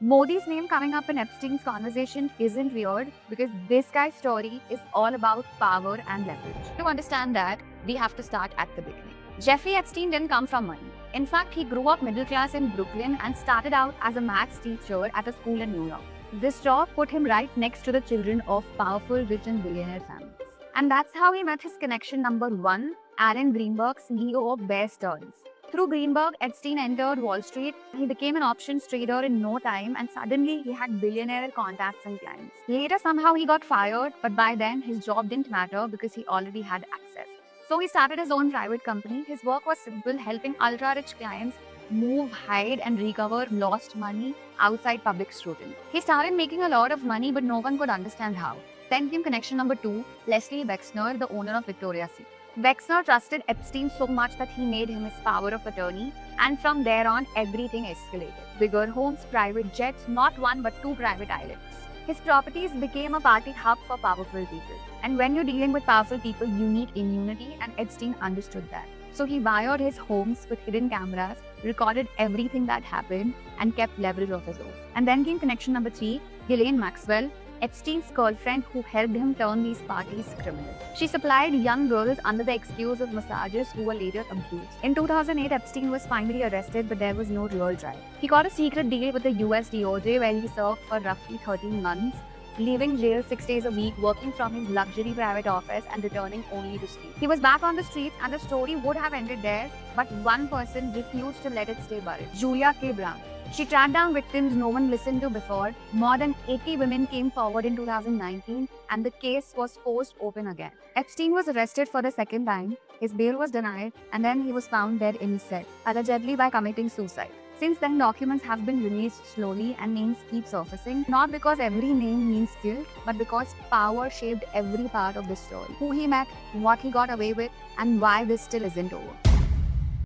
Modi's name coming up in Epstein's conversation isn't weird because this guy's story is all about power and leverage. To understand that, we have to start at the beginning. Jeffrey Epstein didn't come from money. In fact, he grew up middle class in Brooklyn and started out as a maths teacher at a school in New York. This job put him right next to the children of powerful, rich and billionaire families. And that's how he met his connection number one, Aaron Greenberg, CEO of Bear Stearns. Through Greenberg, Epstein entered Wall Street. He became an options trader in no time and suddenly he had billionaire contacts and clients. Later, somehow he got fired, but by then his job didn't matter because he already had access. So he started his own private company. His work was simple, helping ultra-rich clients move, hide and recover lost money outside public scrutiny. He started making a lot of money, but no one could understand how. Then came connection number two, Leslie Wexner, the owner of Victoria's Secret. Wexner trusted Epstein so much that he made him his power of attorney, and from there on, everything escalated. Bigger homes, private jets, not one but two private islands. His properties became a party hub for powerful people. And when you're dealing with powerful people, you need immunity, and Epstein understood that. So he wired his homes with hidden cameras, recorded everything that happened, and kept leverage of his own. And then came connection number three, Ghislaine Maxwell, Epstein's girlfriend who helped him turn these parties criminal. She supplied young girls under the excuse of massages who were later abused. In 2008, Epstein was finally arrested, but there was no real trial. He got a secret deal with the US DOJ where he served for roughly 13 months, leaving jail 6 days a week, working from his luxury private office and returning only to sleep. He was back on the streets and the story would have ended there, but one person refused to let it stay buried. Julia K. Brown. She tracked down victims no one listened to before. More than 80 women came forward in 2019 and the case was forced open again. Epstein was arrested for the second time, his bail was denied, and then he was found dead in his cell, allegedly by committing suicide. Since then, documents have been released slowly and names keep surfacing, not because every name means guilt, but because power shaped every part of the story. Who he met, what he got away with, and why this still isn't over.